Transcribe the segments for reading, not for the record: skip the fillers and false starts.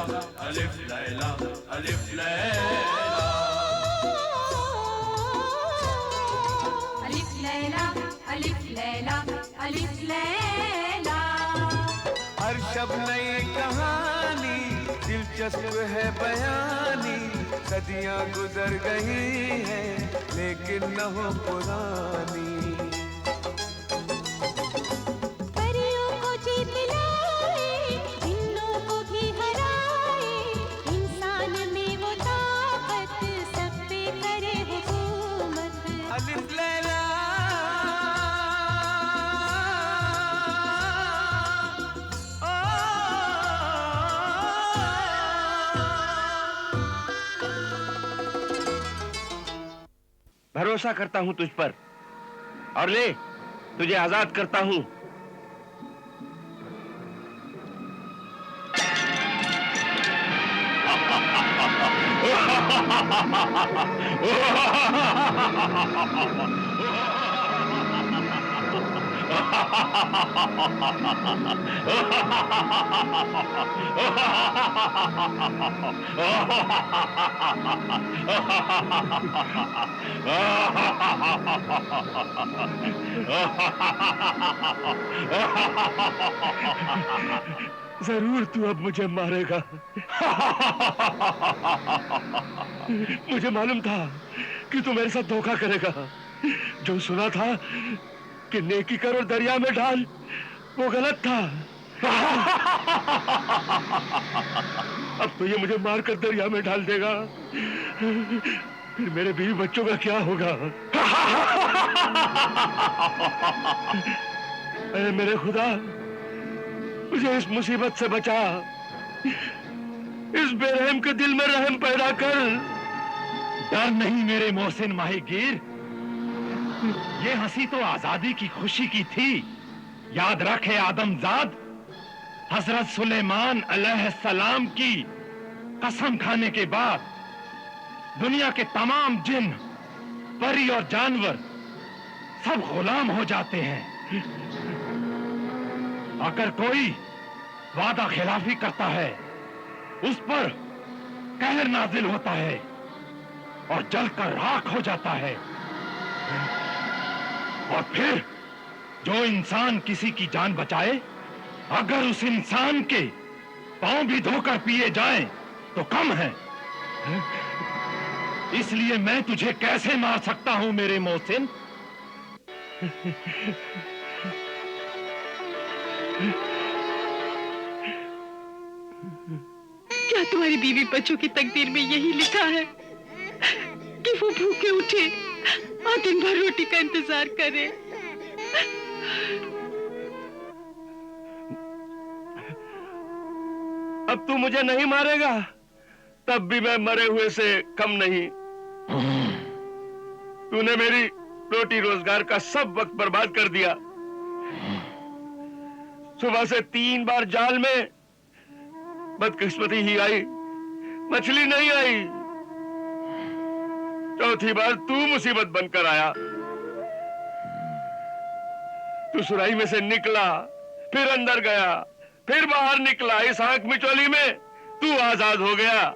अलिफ लैला अलिफ लैला अलिफ लैला अलिफ लैला अलिफ लैला। हर शब नई कहानी दिलचस्प है बयानी, सदियां गुजर गई हैं लेकिन न हो पुरानी। परियों को जीत लाए, जिन्नों को भी हराए, इंसान में वो ताकत सब पे करे हुकूमत। अलिफ लैला भरोसा करता हूं तुझ पर और ले तुझे आजाद करता हूं। जरूर तू अब मुझे मारेगा। मुझे मालूम था कि तू मेरे साथ धोखा करेगा। जो सुना था कि नेकी कर और दरिया में डाल, वो गलत था। अब तो ये मुझे मारकर दरिया में डाल देगा, फिर मेरे बीवी बच्चों का क्या होगा? अरे मेरे खुदा, मुझे इस मुसीबत से बचा। इस बेरहम के दिल में रहम पैदा कर। डर नहीं मेरे मोहसिन माहीगीर, ये हंसी तो आजादी की खुशी की थी। याद रखे आदमजाद, हजरत सुलेमान अलैहिस्सलाम की कसम खाने के बाद दुनिया के तमाम जिन, परी और जानवर सब गुलाम हो जाते हैं। अगर कोई वादा खिलाफी करता है, उस पर कहर नाजिल होता है और जलकर राख हो जाता है। और फिर जो इंसान किसी की जान बचाए, अगर उस इंसान के पांव भी धोकर पिए जाएं, तो कम है। इसलिए मैं तुझे कैसे मार सकता हूं मेरे मोहसिन? क्या तुम्हारी बीवी बच्चों की तकदीर में यही लिखा है कि वो भूखे उठे और दिन भर रोटी का इंतजार करे? अब तू मुझे नहीं मारेगा, तब भी मैं मरे हुए से कम नहीं। तूने मेरी रोटी रोजगार का सब वक्त बर्बाद कर दिया। सुबह से 3 बार जाल में बदकिस्मती ही आई, मछली नहीं आई। चौथी बार तू मुसीबत बनकर आया। तू सुराही में से निकला, फिर अंदर गया, फिर बाहर निकला। इस आंख मिचौली में तू आजाद हो गया,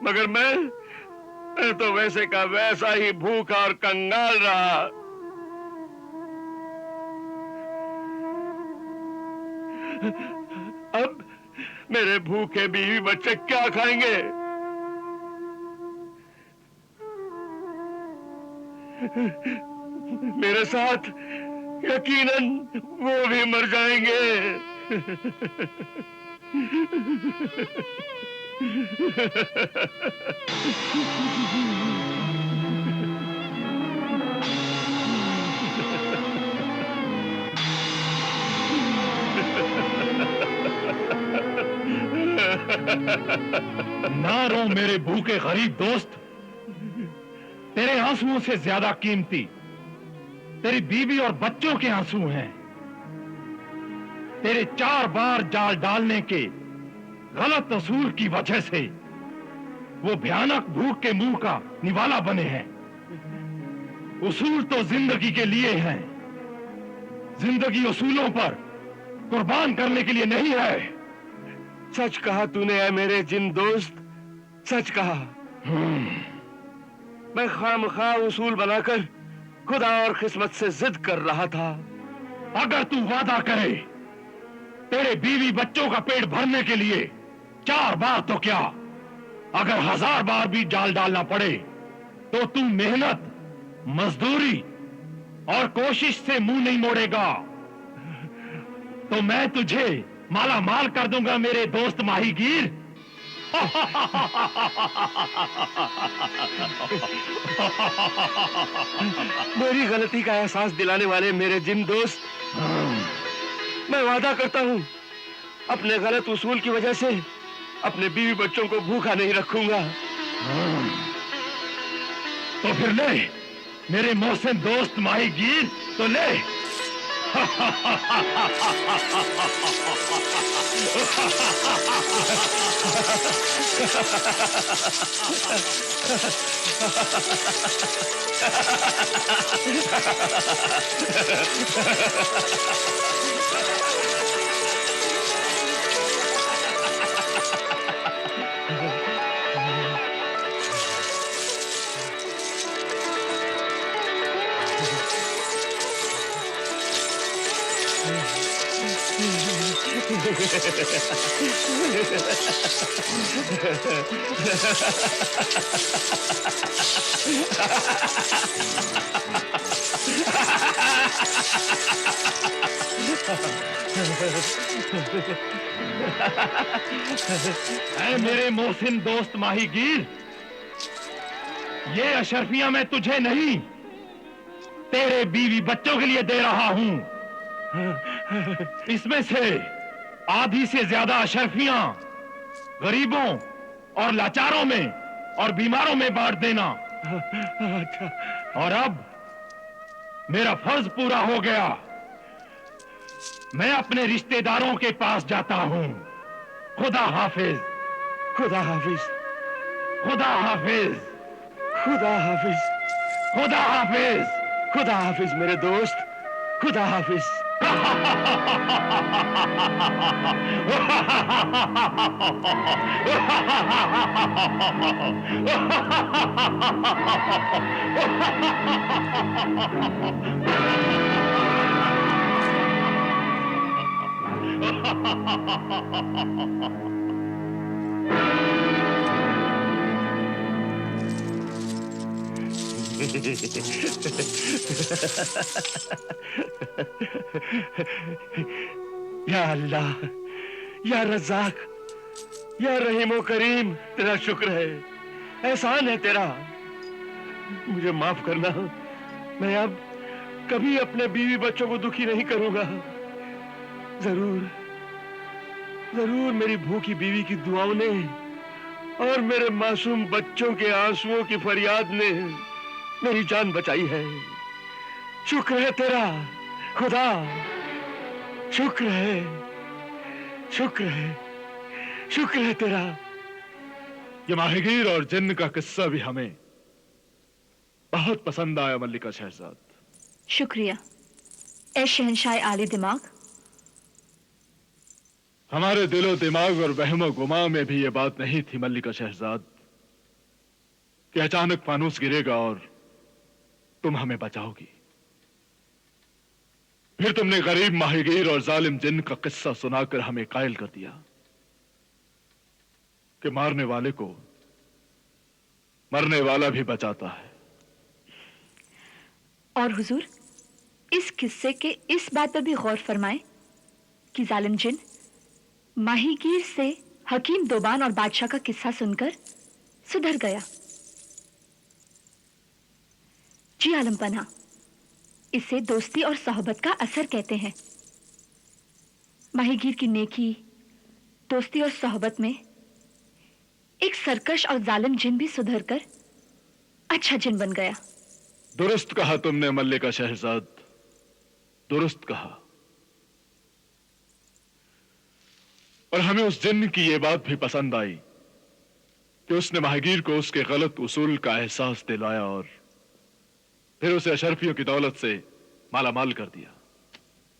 मगर मैं तो वैसे का वैसा ही भूखा और कंगाल रहा। अब मेरे भूखे बीवी बच्चे क्या खाएंगे? मेरे साथ यकीनन वो भी मर जाएंगे। ना रो मेरे भूखे गरीब दोस्त। तेरे आंसुओं से ज्यादा कीमती तेरी बीवी और बच्चों के आंसू हैं। तेरे 4 बार जाल डालने के गलत असूल की वजह से वो भयानक भूख के मुंह का निवाला बने हैं। उसूल तो जिंदगी के लिए हैं, जिंदगी उसूलों पर कुर्बान करने के लिए नहीं है। सच कहा तूने ऐ मेरे जिन दोस्त, सच कहा। मैं खामखा उसूल बनाकर खुदा और किस्मत से जिद कर रहा था। अगर तू वादा करे तेरे बीवी बच्चों का पेट भरने के लिए 4 बार तो क्या, अगर 1000 बार भी जाल डालना पड़े तो तू मेहनत, मजदूरी और कोशिश से मुंह नहीं मोड़ेगा, तो मैं तुझे माला माल कर दूंगा मेरे दोस्त माहीगीर। मेरी गलती का एहसास दिलाने वाले मेरे जिन दोस्त, मैं वादा करता हूं अपने गलत उसूल की वजह से अपने बीवी बच्चों को भूखा नहीं रखूंगा। तो फिर ले मेरे मोहसिन दोस्त माहीगीर, तो ले। ऐ मेरे मोहसिन दोस्त माहीगीर, ये अशरफियां मैं तुझे नहीं, तेरे बीवी बच्चों के लिए दे रहा हूं। इसमें से आधी से ज्यादा अशरफियां गरीबों और लाचारों में और बीमारों में बांट देना। और अब मेरा फर्ज पूरा हो गया, मैं अपने रिश्तेदारों के पास जाता हूं। खुदा हाफिज। खुदा हाफिज। खुदा हाफिज। खुदा हाफिज। खुदा हाफिज। खुदा हाफिज मेरे दोस्त, खुदा हाफिज। या अल्लाह, या रज़ाक, या रहीमो करीम, तेरा शुक्र है, एहसान है तेरा। मुझे माफ करना, मैं अब कभी अपने बीवी बच्चों को दुखी नहीं करूंगा। जरूर जरूर मेरी भूखी बीवी की दुआओं ने और मेरे मासूम बच्चों के आंसुओं की फरियाद ने मेरी जान बचाई है। शुक्र है तेरा खुदा, शुक्र है, शुक्र है, शुक्र है तेरा। ये माहीगीर और जिन्न का किस्सा भी हमें बहुत पसंद आया मल्लिका शहजाद। शुक्रिया ए शहंशाह आले दिमाग। हमारे दिलो दिमाग और वहमो गुमा में भी ये बात नहीं थी मल्लिका शहजाद कि अचानक फानूस गिरेगा और तुम हमें बचाओगी। फिर तुमने गरीब माहीगीर और जालिम जिन्न का किस्सा सुनाकर हमें कायल कर दिया कि मारने वाले को मरने वाला भी बचाता है। और हुजूर, इस किस्से के इस बात पर भी गौर फरमाएं कि जालिम जिन माहीगीर से हकीम दोबान और बादशाह का किस्सा सुनकर सुधर गया। जी आलम पनाह, इसे दोस्ती और सोहबत का असर कहते हैं। माहीगीर की नेकी, दोस्ती और सोहबत में एक सरकश और जालिम जिन भी सुधर कर अच्छा जिन बन गया। दुरुस्त कहा तुमने मल्लिका शहजाद, दुरुस्त कहा। और हमें उस जिन्न की यह बात भी पसंद आई कि उसने माहीगीर को उसके गलत उसूल का एहसास दिलाया और फिर उसे अशरफियों की दौलत से मालामाल कर दिया।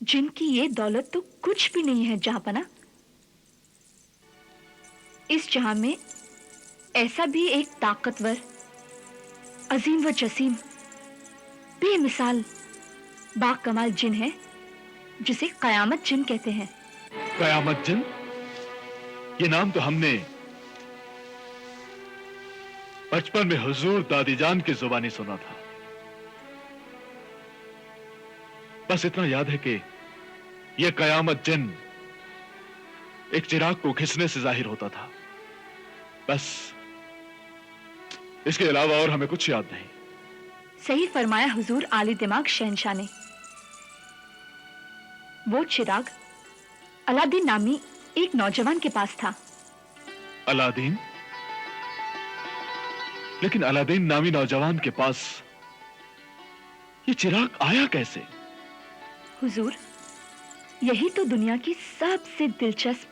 जिनकी ये दौलत तो कुछ भी नहीं है जहांपना। इस जहां में ऐसा भी एक ताकतवर, अजीम व जसीम, बेमिसाल, बाकमाल जिन है जिसे कयामत जिन कहते हैं। कयामत जिन? ये नाम तो हमने बचपन में हुजूर दादी जान की जुबानी सुना था। बस इतना याद है कि यह कयामत जिन एक चिराग को खिंचने से जाहिर होता था। बस इसके अलावा और हमें कुछ याद नहीं। सही फरमाया हुजूर आली दिमाग शहंशाह ने। वो चिराग अलादीन नामी एक नौजवान के पास था। अलादीन? लेकिन अलादीन नामी नौजवान के पास ये चिराग आया कैसे? हुजूर, यही तो दुनिया की सबसे दिलचस्प,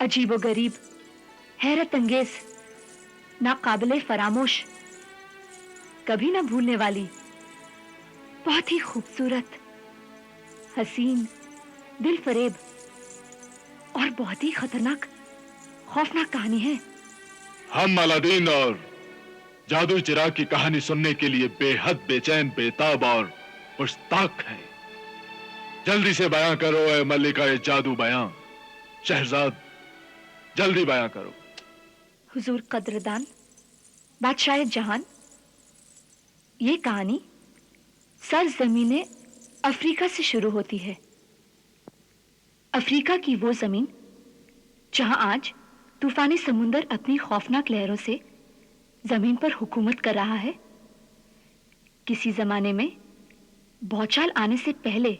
अजीबोगरीब, हैरत अंगेज, नाकाबिले फरामोश, कभी ना भूलने वाली, बहुत ही खूबसूरत, हसीन, दिल फरेब और बहुत ही खतरनाक, खौफनाक कहानी है। हम अलादीन और जादू चिराग की कहानी सुनने के लिए बेहद बेचैन, बेताब और मुश्ताक हैं। जल्दी से बयां करो ए मल्लिका ए जादू बयां। शहजाद, जल्दी बयां करो। हुजूर कद्रदान, बादशाह जहान, ये कहानी सरजमीने अफ्रीका से शुरू होती है। अफ्रीका की वो जमीन जहां आज तूफानी समुंदर अपनी खौफनाक लहरों से जमीन पर हुकूमत कर रहा है। किसी जमाने में भौचाल आने से पहले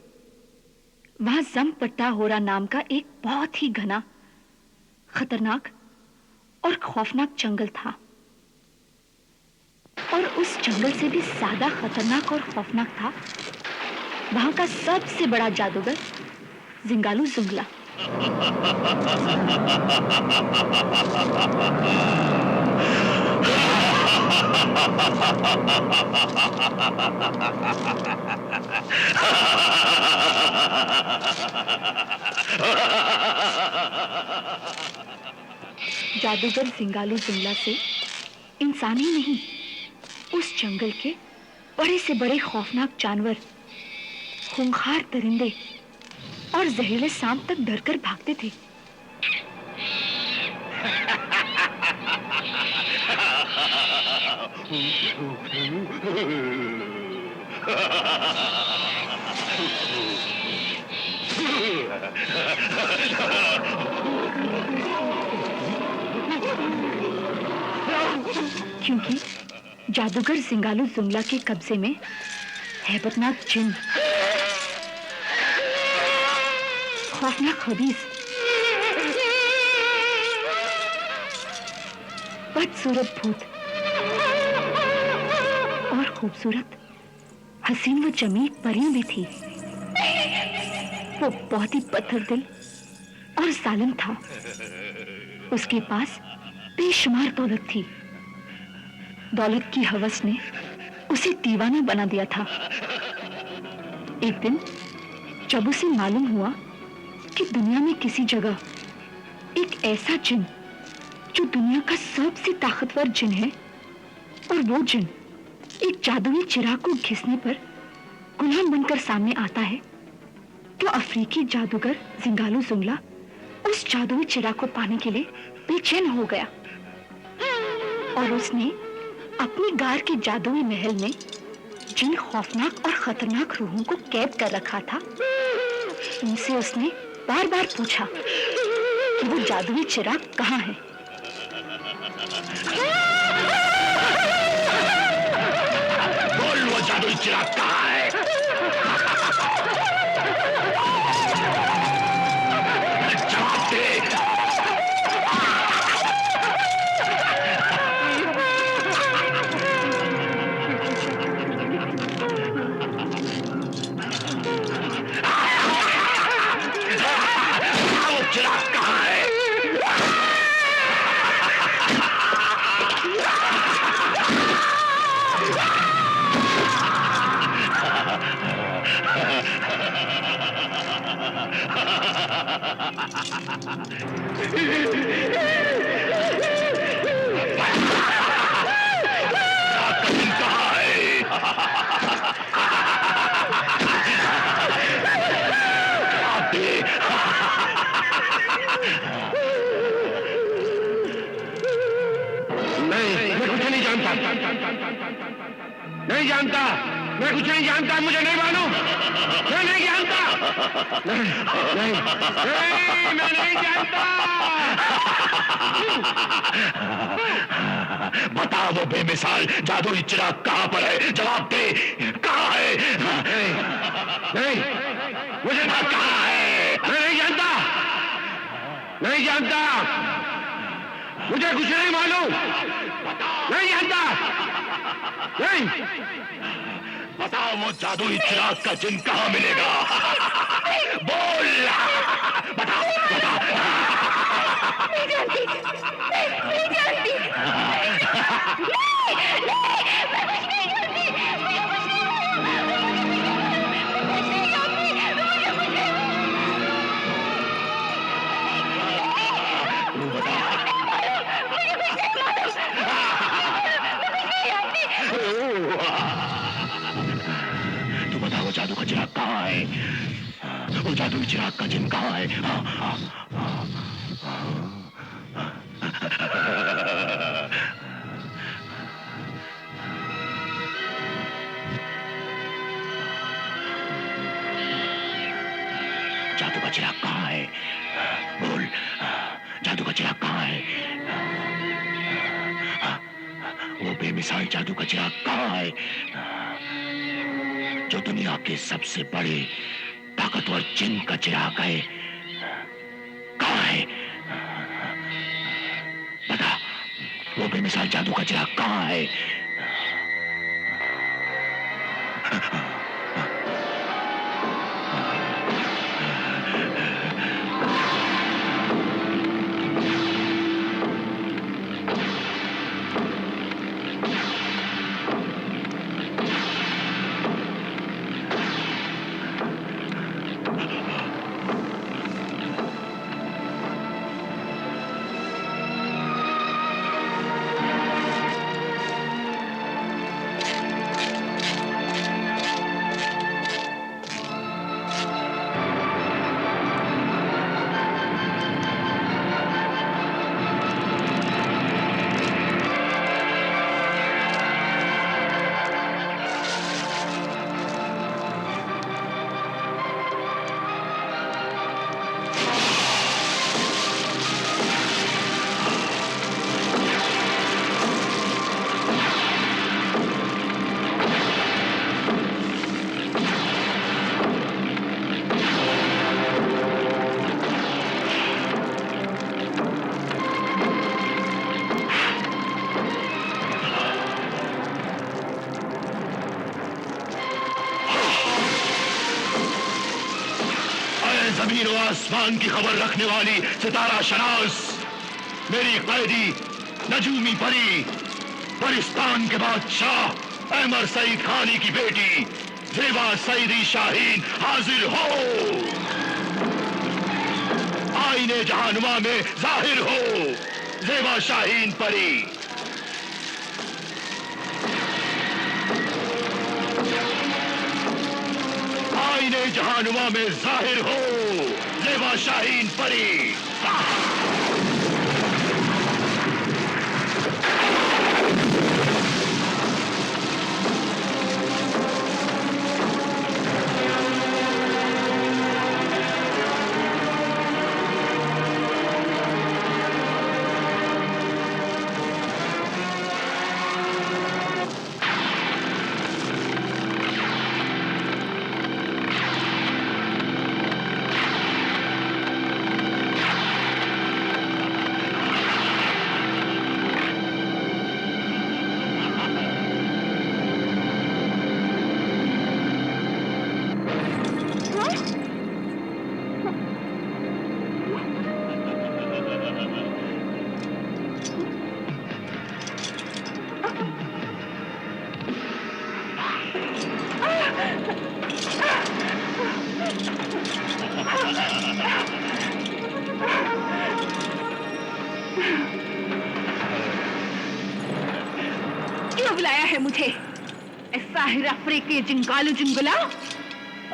वहां जमपट्टा होरा नाम का एक बहुत ही घना, खतरनाक और खौफनाक जंगल था। और उस जंगल से भी ज्यादा खतरनाक और खौफनाक था वहां का सबसे बड़ा जादूगर जिंगालू जुंगला। जादूगर जिंगालू जुंगला से इंसान ही नहीं, उस जंगल के बड़े से बड़े खौफनाक जानवर, खूंखार दरिंदे और जहरीले सांप तक डरकर भागते थे। क्योंकि जादूगर जिंगालू जुंगला के कब्जे में हैबतनाक जिन, खौफनाक खबीज, बदसूरत भूत और खूबसूरत, हसीन व जमील परियां भी थी। वो बहुत ही पत्थर दिल और जालिम था। उसके पास बेशुमार दौलत थी। दौलत की हवस ने उसे दीवाना बना दिया था। एक दिन जब उसे मालूम हुआ कि दुनिया में किसी जगह एक ऐसा जिन जो दुनिया का सबसे ताकतवर जिन है, और वो जिन एक जादुई चिराग को घिसने पर गुलाम बनकर सामने आता है, तो अफ्रीकी जादूगर जिंगालू जुंगला उस जादुई चिराग को पाने के लिए बेचैन हो गया। और उसने अपनी गार के जादुई महल में जिन खौफनाक और खतरनाक रूहों को कैद कर रखा था, उनसे उसने बार बार पूछा कि वो जादुई चिराग कहाँ है। बोल, वो जादुई चिराग कहाँ है? जवाब दे। चिराग कहाँ है? नहीं जानता, मैं कुछ नहीं जानता, मुझे नहीं मालूम, मैं नहीं जानता, नहीं, मैं नहीं जानता। बता वो बेमिसाल जादुई चिराग कहाँ पर है? जवाब दे, कहाँ है? नहीं, मुझे बात कहाँ है? मैं नहीं जानता, नहीं जानता, मुझे कुछ नहीं मालूम, नहीं जानता, नहीं। बताओ वो जादुई चिराग का चिन्ह कहाँ मिलेगा? बोल, बताओ, बताओ। नहीं जानती, नहीं जानती, तू बता वो जादू का चिराग कहाँ है? वो जादुई चिराग का चिन्ह कहाँ है? जादू का चिराग कहाँ है? बोल, जादू का चिराग कहाँ है? वो बेमिसाल जादू का चिराग कहाँ है जो दुनिया के सबसे बड़े ताकतवर जिन का चिराग है? कहाँ है? बता, वो बेमिसाल जादू का चिराग कहाँ है? जमीन और आसमान की खबर रखने वाली सितारा शनास, मेरी कैदी नजूमी परी, परिस्तान के बादशाह अहमर सईद खानी की बेटी जेबा सईदी शाहीन हाजिर हो। आईने जहानुमा में जाहिर हो जेबा शाहीन परी। आईने जहानुमा में जाहिर हो जेबा शाहीन परी। क्यों बुलाया है मुझे? ऐसा हिराफरे के जिंगालू जिंगुला?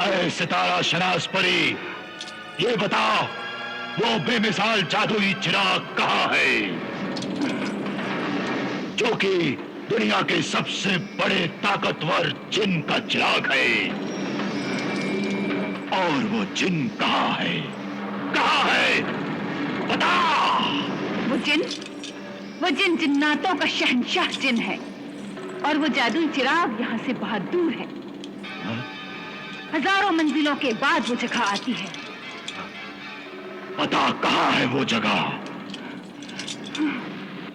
अरे सितारा शनास परी, ये बता वो बेमिसाल जादुई चिराग कहाँ है, जो कि दुनिया के सबसे बड़े ताकतवर जिन का चिराग है? और वो जिन कहाँ है? कहाँ है? बता। वो जिन जिन्नातों का शहंशाह जिन है, और वो जादुई चिराग यहाँ से बहुत दूर है। हजारों मंजिलों के बाद वो जगह आती है। बता कहाँ है वो जगह?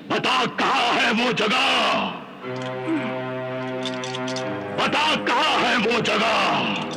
बता कहाँ है वो जगह? बता कहाँ है वो जगह?